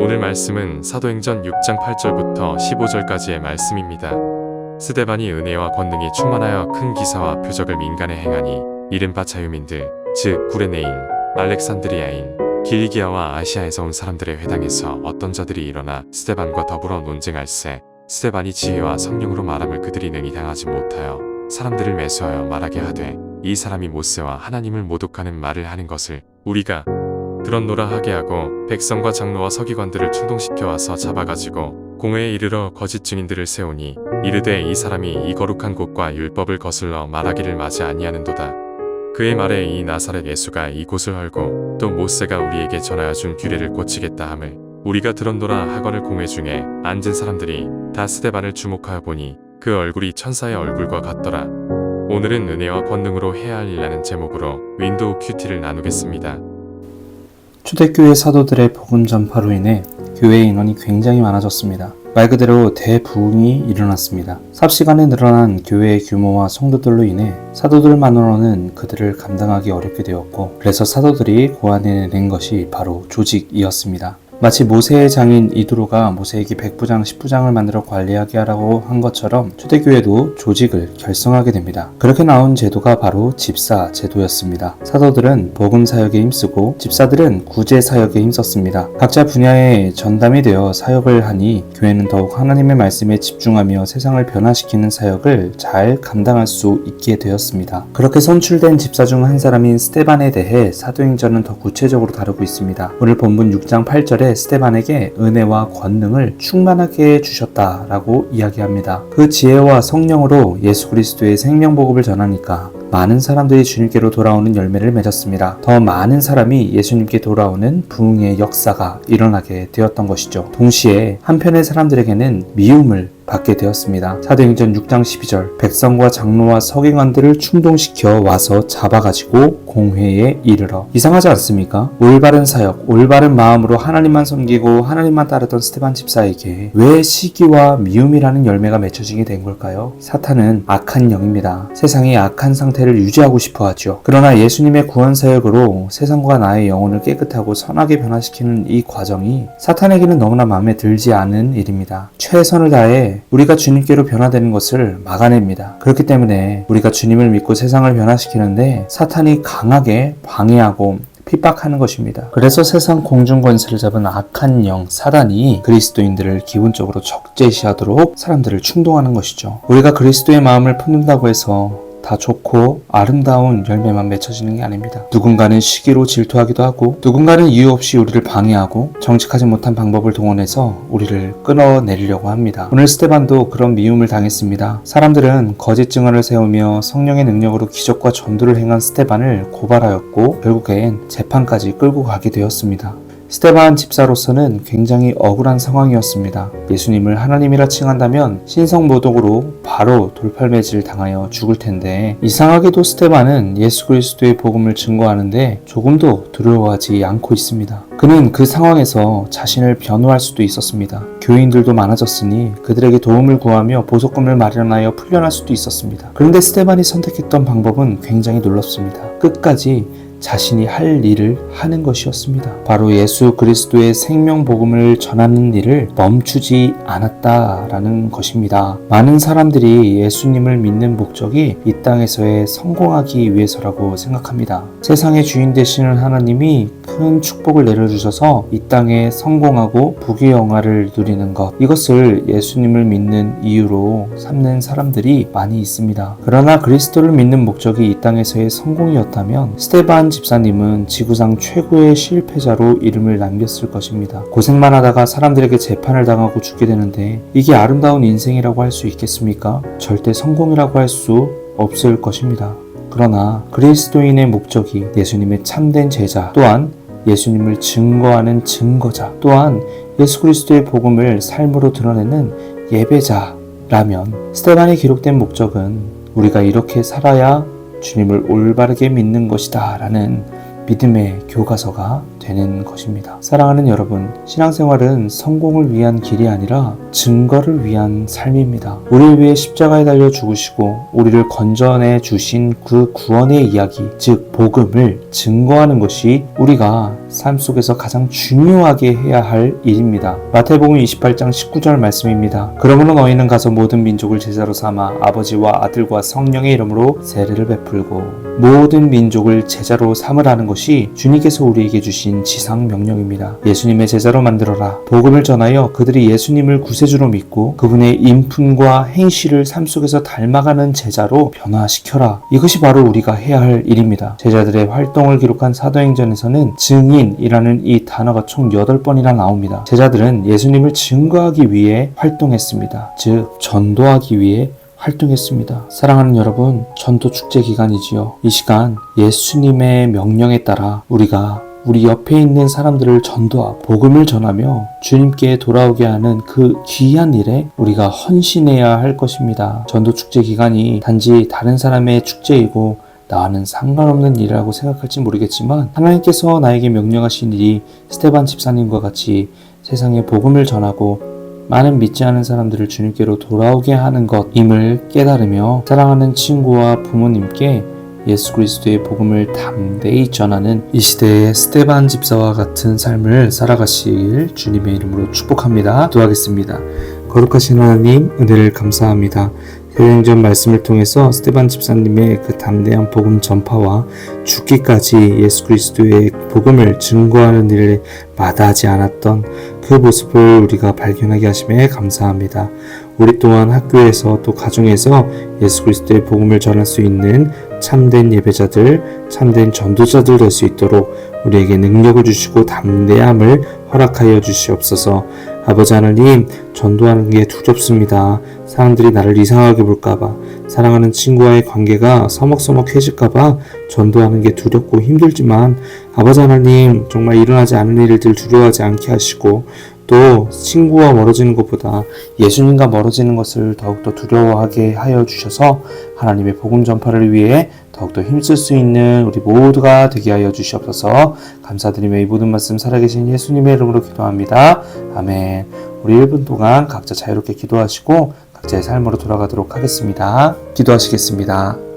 오늘 말씀은 사도행전 6장 8절부터 15절까지의 말씀입니다. 스데반이 은혜와 권능이 충만하여 큰 기사와 표적을 민간에 행하니 이른바 자유민들, 즉 구레네인, 알렉산드리아인, 길리기아와 아시아에서 온 사람들의 회당에서 어떤 자들이 일어나 스데반과 더불어 논쟁할세. 스데반이 지혜와 성령으로 말함을 그들이 능히 당하지 못하여 사람들을 매수하여 말하게 하되, 이 사람이 모세와 하나님을 모독하는 말을 하는 것을 우리가 들었노라 하게 하고, 백성과 장로와 서기관들을 충동시켜 와서 잡아가지고 공회에 이르러 거짓 증인들을 세우니 이르되, 이 사람이 이 거룩한 곳과 율법을 거슬러 말하기를 마지 아니하는도다. 그의 말에 이 나사렛 예수가 이 곳을 헐고 또 모세가 우리에게 전하여 준 규례를 고치겠다 함을 우리가 들었노라 하거늘. 공회 중에 앉은 사람들이 다 스데반을 주목하여 보니 그 얼굴이 천사의 얼굴과 같더라. 오늘은 은혜와 권능으로 해야 할 일이라는 제목으로 윈도우 큐티를 나누겠습니다. 초대교회 사도들의 복음 전파로 인해 교회 인원이 굉장히 많아졌습니다. 말 그대로 대부흥이 일어났습니다. 삽시간에 늘어난 교회의 규모와 성도들로 인해 사도들만으로는 그들을 감당하기 어렵게 되었고, 그래서 사도들이 고안해낸 것이 바로 조직이었습니다. 마치 모세의 장인 이두로가 모세에게 100부장 10부장을 만들어 관리하게 하라고 한 것처럼 초대교회도 조직을 결성하게 됩니다. 그렇게 나온 제도가 바로 집사 제도였습니다. 사도들은 복음 사역에 힘쓰고 집사들은 구제 사역에 힘썼습니다. 각자 분야에 전담이 되어 사역을 하니 교회는 더욱 하나님의 말씀에 집중하며 세상을 변화시키는 사역을 잘 감당할 수 있게 되었습니다. 그렇게 선출된 집사 중 한 사람인 스데반에 대해 사도행전은 더 구체적으로 다루고 있습니다. 오늘 본문 6장 8절에 스데반에게 은혜와 권능을 충만하게 주셨다라고 이야기합니다. 그 지혜와 성령으로 예수 그리스도의 생명복음을 전하니까 많은 사람들이 주님께로 돌아오는 열매를 맺었습니다. 더 많은 사람이 예수님께 돌아오는 부흥의 역사가 일어나게 되었던 것이죠. 동시에 한편의 사람들에게는 미움을 받게 되었습니다. 사도행전 6장 12절, 백성과 장로와 서기관들을 충동시켜 와서 잡아가지고 공회에 이르러. 이상하지 않습니까? 올바른 사역, 올바른 마음으로 하나님만 섬기고 하나님만 따르던 스데반 집사에게 왜 시기와 미움이라는 열매가 맺혀지게 된 걸까요? 사탄은 악한 영입니다. 세상이 악한 상태를 유지하고 싶어 하죠. 그러나 예수님의 구원 사역으로 세상과 나의 영혼을 깨끗하고 선하게 변화시키는 이 과정이 사탄에게는 너무나 마음에 들지 않은 일입니다. 최선을 다해 우리가 주님께로 변화되는 것을 막아냅니다. 그렇기 때문에 우리가 주님을 믿고 세상을 변화시키는데 사탄이 강하게 방해하고 핍박하는 것입니다. 그래서 세상 공중권세를 잡은 악한 영 사단이 그리스도인들을 기본적으로 적재시하도록 사람들을 충동하는 것이죠. 우리가 그리스도의 마음을 품는다고 해서 다 좋고 아름다운 열매만 맺혀지는 게 아닙니다. 누군가는 시기로 질투하기도 하고, 누군가는 이유 없이 우리를 방해하고 정직하지 못한 방법을 동원해서 우리를 끊어내려고 합니다. 오늘 스데반도 그런 미움을 당했습니다. 사람들은 거짓 증언을 세우며 성령의 능력으로 기적과 전도를 행한 스데반을 고발하였고, 결국엔 재판까지 끌고 가게 되었습니다. 스데반 집사로서는 굉장히 억울한 상황이었습니다. 예수님을 하나님이라 칭한다면 신성모독으로 바로 돌팔매질 당하여 죽을 텐데, 이상하게도 스데반은 예수 그리스도의 복음을 증거하는데 조금도 두려워하지 않고 있습니다. 그는 그 상황에서 자신을 변호할 수도 있었습니다. 교인들도 많아졌으니 그들에게 도움을 구하며 보석금을 마련하여 풀려날 수도 있었습니다. 그런데 스데반이 선택했던 방법은 굉장히 놀랍습니다. 끝까지 자신이 할 일을 하는 것이었습니다. 바로 예수 그리스도의 생명복음을 전하는 일을 멈추지 않았다라는 것입니다. 많은 사람들이 예수님을 믿는 목적이 이 땅에서의 성공하기 위해서라고 생각합니다. 세상의 주인 되시는 하나님이 큰 축복을 내려주셔서 이 땅에 성공하고 부귀 영화를 누리는 것, 이것을 예수님을 믿는 이유로 삼는 사람들이 많이 있습니다. 그러나 그리스도를 믿는 목적이 이 땅에서의 성공이었다면 스데반 집사님은 지구상 최고의 실패자로 이름을 남겼을 것입니다. 고생만 하다가 사람들에게 재판을 당하고 죽게 되는데 이게 아름다운 인생이라고 할 수 있겠습니까? 절대 성공이라고 할 수 없을 것입니다. 그러나 그리스도인의 목적이 예수님의 참된 제자, 또한 예수님을 증거하는 증거자, 또한 예수 그리스도의 복음을 삶으로 드러내는 예배자라면 스데반에 기록된 목적은 우리가 이렇게 살아야 주님을 올바르게 믿는 것이다 라는 믿음의 교과서가 되는 것입니다. 사랑하는 여러분, 신앙생활은 성공을 위한 길이 아니라 증거를 위한 삶입니다. 우리를 위해 십자가에 달려 죽으시고 우리를 건져내 주신 그 구원의 이야기, 즉 복음을 증거하는 것이 우리가 삶 속에서 가장 중요하게 해야 할 일입니다. 마태복음 28장 19절 말씀입니다. 그러므로 너희는 가서 모든 민족을 제자로 삼아 아버지와 아들과 성령의 이름으로 세례를 베풀고 모든 민족을 제자로 삼으라는 것이 주님께서 우리에게 주신 지상 명령입니다. 예수님의 제자로 만들어라. 복음을 전하여 그들이 예수님을 구세주로 믿고 그분의 인품과 행실을 삶 속에서 닮아가는 제자로 변화시켜라. 이것이 바로 우리가 해야 할 일입니다. 제자들의 활동을 기록한 사도행전에서는 증인이라는 이 단어가 총 8번이나 나옵니다. 제자들은 예수님을 증거하기 위해 활동했습니다. 즉 전도하기 위해 활동했습니다. 사랑하는 여러분, 전도 축제 기간이지요. 이 시간 예수님의 명령에 따라 우리가 우리 옆에 있는 사람들을 전도하고 복음을 전하며 주님께 돌아오게 하는 그 귀한 일에 우리가 헌신해야 할 것입니다. 전도 축제 기간이 단지 다른 사람의 축제이고 나와는 상관없는 일이라고 생각할지 모르겠지만 하나님께서 나에게 명령하신 일이 스테반 집사님과 같이 세상에 복음을 전하고 많은 믿지 않은 사람들을 주님께로 돌아오게 하는 것임을 깨달으며 사랑하는 친구와 부모님께 예수 그리스도의 복음을 담대히 전하는 이 시대의 스테반 집사와 같은 삶을 살아가시길 주님의 이름으로 축복합니다. 기도하겠습니다. 거룩하신 하나님, 은혜를 감사합니다. 사도행전 말씀을 통해서 스테반 집사님의 그 담대한 복음 전파와 죽기까지 예수 그리스도의 복음을 증거하는 일에 마다하지 않았던 그 모습을 우리가 발견하게 하심에 감사합니다. 우리 또한 학교에서 또 가정에서 예수 그리스도의 복음을 전할 수 있는 참된 예배자들, 참된 전도자들 될 수 있도록 우리에게 능력을 주시고 담대함을 허락하여 주시옵소서. 아버지 하나님, 전도하는 게 두렵습니다. 사람들이 나를 이상하게 볼까봐, 사랑하는 친구와의 관계가 서먹서먹해질까봐 전도하는 게 두렵고 힘들지만 아버지 하나님, 정말 일어나지 않은 일들 두려워하지 않게 하시고 또 친구와 멀어지는 것보다 예수님과 멀어지는 것을 더욱더 두려워하게 하여 주셔서 하나님의 복음 전파를 위해 더욱더 힘쓸 수 있는 우리 모두가 되게 하여 주시옵소서. 감사드리며 이 모든 말씀 살아계신 예수님의 이름으로 기도합니다. 아멘. 우리 1분 동안 각자 자유롭게 기도하시고 각자의 삶으로 돌아가도록 하겠습니다. 기도하시겠습니다.